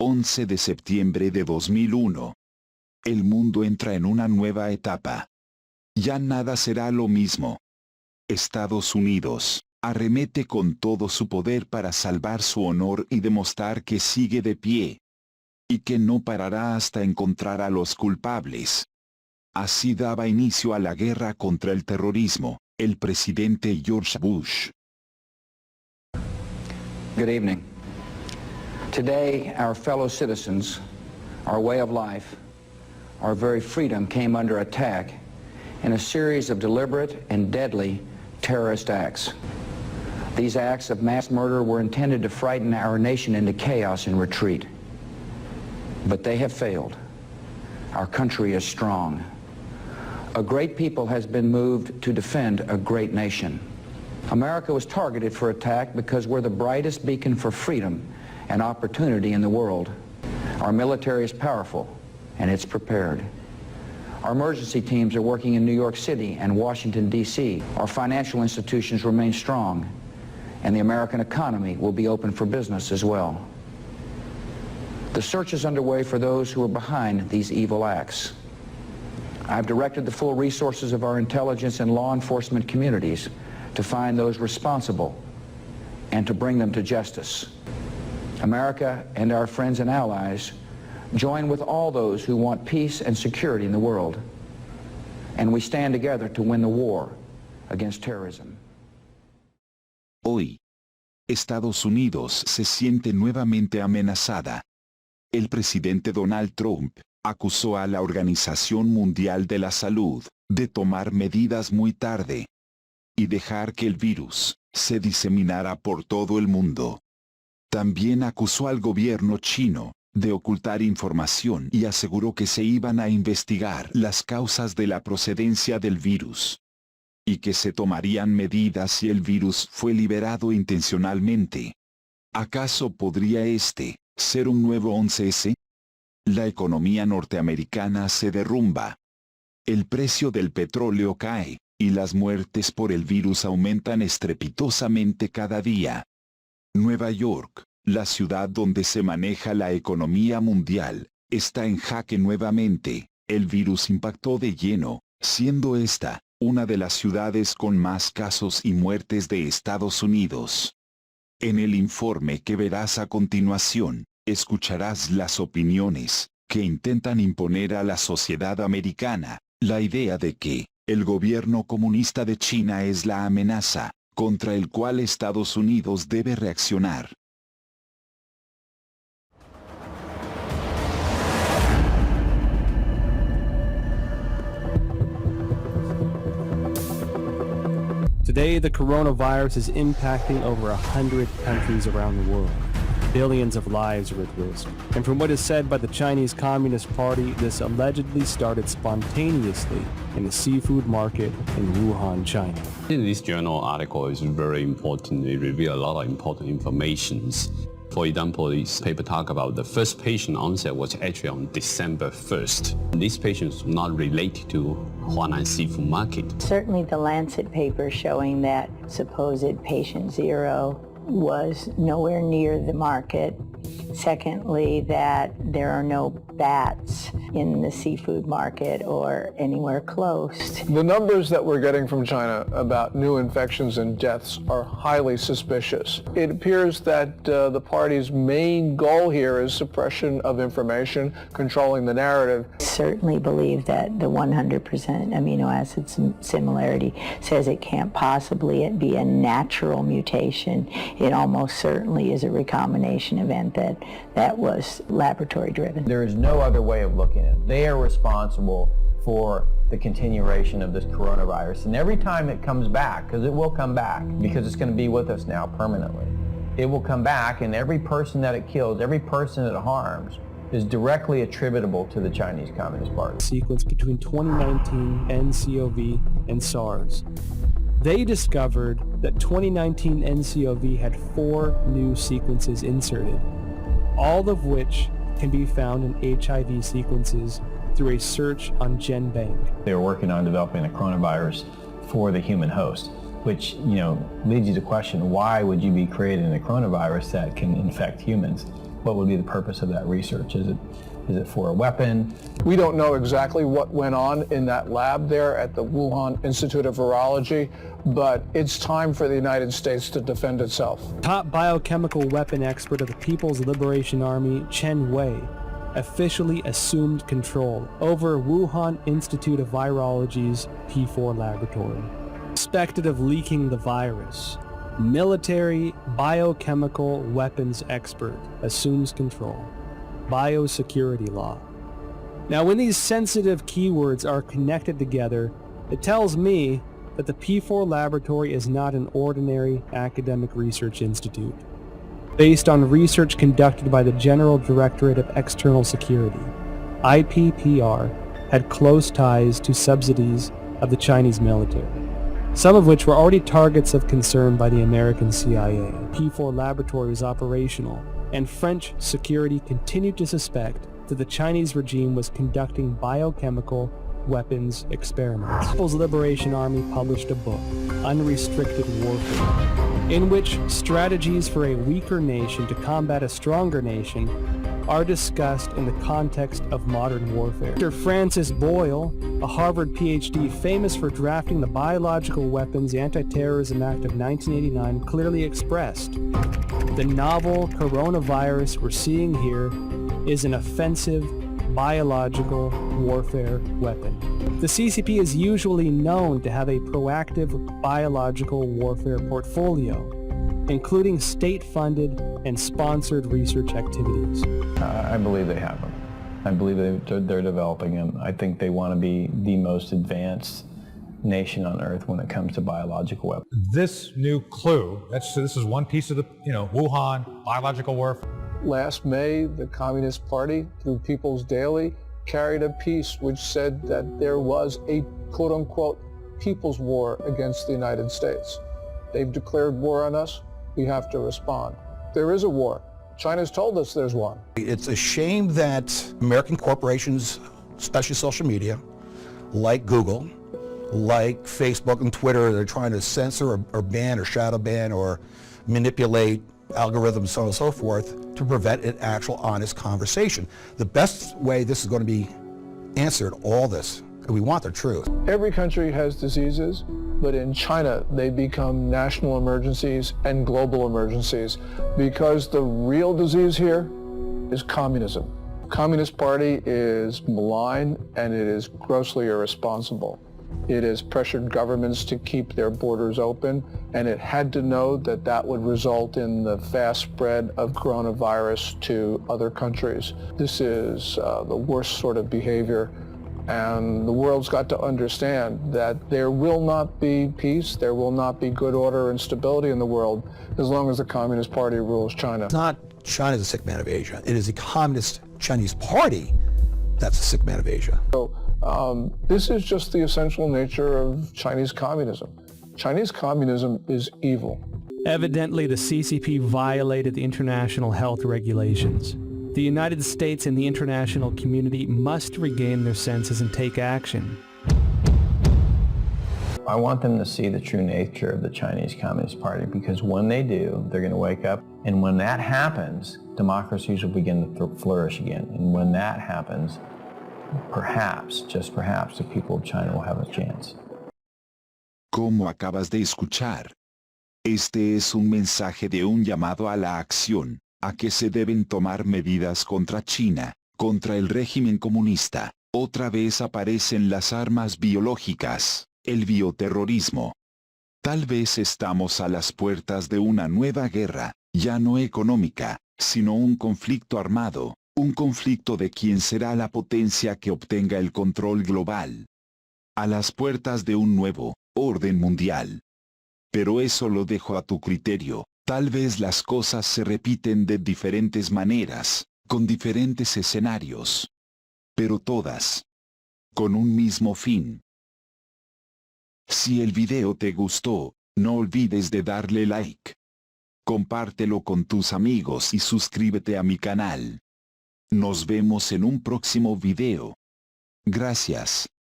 11 de septiembre de 2001. El mundo entra en una nueva etapa. Ya nada será lo mismo. Estados Unidos arremete con todo su poder para salvar su honor y demostrar que sigue de pie. Y que no parará hasta encontrar a los culpables. Así daba inicio a la guerra contra el terrorismo, el presidente George Bush. Good evening. Today, our fellow citizens, our way of life, our very freedom came under attack in a series of deliberate and deadly terrorist acts. These acts of mass murder were intended to frighten our nation into chaos and retreat. But they have failed. Our country is strong. A great people has been moved to defend a great nation. America was targeted for attack because we're the brightest beacon for freedom and opportunity in the world. Our military is powerful, and it's prepared. Our emergency teams are working in New York City and Washington, D.C. Our financial institutions remain strong, and the American economy will be open for business as well. The search is underway for those who are behind these evil acts. I've directed the full resources of our intelligence and law enforcement communities to find those responsible and to bring them to justice. America and our friends and allies join with all those who want peace and security in the world, and we stand together to win the war against terrorism. Hoy, Estados Unidos se siente nuevamente amenazada. El presidente Donald Trump acusó a la Organización Mundial de la Salud de tomar medidas muy tarde y dejar que el virus se diseminara por todo el mundo. También acusó al gobierno chino de ocultar información y aseguró que se iban a investigar las causas de la procedencia del virus y que se tomarían medidas si el virus fue liberado intencionalmente. ¿Acaso podría este ser un nuevo 11S? La economía norteamericana se derrumba. El precio del petróleo cae, y las muertes por el virus aumentan estrepitosamente cada día. Nueva York, la ciudad donde se maneja la economía mundial, está en jaque nuevamente. El virus impactó de lleno, siendo esta una de las ciudades con más casos y muertes de Estados Unidos. En el informe que verás a continuación, escucharás las opiniones que intentan imponer a la sociedad americana la idea de que el gobierno comunista de China es la amenaza contra el cual Estados Unidos debe reaccionar. Today, the coronavirus is impacting over 100 countries around the world. Billions of lives are at risk. And from what is said by the Chinese Communist Party, this allegedly started spontaneously in the seafood market in Wuhan, China. This journal article is very important. It reveals a lot of important information. For example, this paper talk about the first patient onset was actually on December 1st. These patients not related to Huanan seafood market. Certainly the Lancet paper showing that supposed patient 0 was nowhere near the market. Secondly, that there are no bats in the seafood market or anywhere close. The numbers that we're getting from China about new infections and deaths are highly suspicious. It appears that the party's main goal here is suppression of information, controlling the narrative. I certainly believe that the 100% amino acid similarity says it can't possibly be a natural mutation. It almost certainly is a recombination event that was laboratory driven. There is no other way of looking at it. They are responsible for the continuation of this coronavirus. And every time it comes back, because it will come back, because it's going to be with us now permanently, it will come back, and every person that it kills, every person that it harms, is directly attributable to the Chinese Communist Party. Sequence between 2019 nCoV and SARS. They discovered that 2019 nCoV had 4 new sequences inserted, all of which can be found in HIV sequences through a search on GenBank. They were working on developing a coronavirus for the human host, which, leads you to question, why would you be creating a coronavirus that can infect humans? What would be the purpose of that research? Is it for a weapon? We don't know exactly what went on in that lab there at the Wuhan Institute of Virology, but it's time for the United States to defend itself. Top biochemical weapon expert of the People's Liberation Army, Chen Wei, officially assumed control over Wuhan Institute of Virology's P4 laboratory. Suspected of leaking the virus, military biochemical weapons expert assumes control. Biosecurity law. Now, when these sensitive keywords are connected together, it tells me that the P4 laboratory is not an ordinary academic research institute. Based on research conducted by the General Directorate of External Security, IPPR had close ties to subsidies of the Chinese military, some of which were already targets of concern by the American CIA. P4 laboratory was operational, and French security continued to suspect that the Chinese regime was conducting biochemical weapons experiments. The People's Liberation Army published a book, Unrestricted Warfare, in which strategies for a weaker nation to combat a stronger nation are discussed in the context of modern warfare. Dr. Francis Boyle, a Harvard PhD famous for drafting the Biological Weapons Anti-Terrorism Act of 1989, clearly expressed, the novel coronavirus we're seeing here is an offensive biological warfare weapon. The CCP is usually known to have a proactive biological warfare portfolio, including state-funded and sponsored research activities. I believe they have them. I believe they're developing them. I think they want to be the most advanced nation on earth when it comes to biological weapons. This new clue, this is one piece of the, Wuhan biological warfare. Last May, the Communist Party, through People's Daily, carried a piece which said that there was a quote-unquote people's war against the United States. They've declared war on us. We have to respond. There is a war. China's told us there's one. It's a shame that American corporations, especially social media, like Google, like Facebook and Twitter, they're trying to censor or ban or shadow ban or manipulate algorithms, so on and so forth, to prevent an actual honest conversation. The best way this is going to be answered, all this, and we want the truth. Every country has diseases, but in China they become national emergencies and global emergencies because the real disease here is communism. Communist Party is malign and it is grossly irresponsible. It has pressured governments to keep their borders open, and it had to know that that would result in the fast spread of coronavirus to other countries. This is the worst sort of behavior, and the world's got to understand that there will not be peace, there will not be good order and stability in the world as long as the Communist Party rules China. It's not China's a sick man of Asia. It is the Communist Chinese Party that's the sick man of Asia. So this is just the essential nature of Chinese communism. Chinese communism is evil. Evidently, the CCP violated the international health regulations. The United States and the international community must regain their senses and take action. I want them to see the true nature of the Chinese Communist Party, because when they do, they're going to wake up. And when that happens, democracies will begin to flourish again. And when that happens, perhaps, just perhaps, the people of China will have a chance. Como acabas de escuchar, este es un mensaje de un llamado a la acción, a que se deben tomar medidas contra China, contra el régimen comunista. Otra vez aparecen las armas biológicas, el bioterrorismo. Tal vez estamos a las puertas de una nueva guerra, ya no económica, sino un conflicto armado, un conflicto de quién será la potencia que obtenga el control global. A las puertas de un nuevo orden mundial. Pero eso lo dejo a tu criterio. Tal vez las cosas se repiten de diferentes maneras, con diferentes escenarios. Pero todas con un mismo fin. Si el video te gustó, no olvides de darle like. Compártelo con tus amigos y suscríbete a mi canal. Nos vemos en un próximo video. Gracias.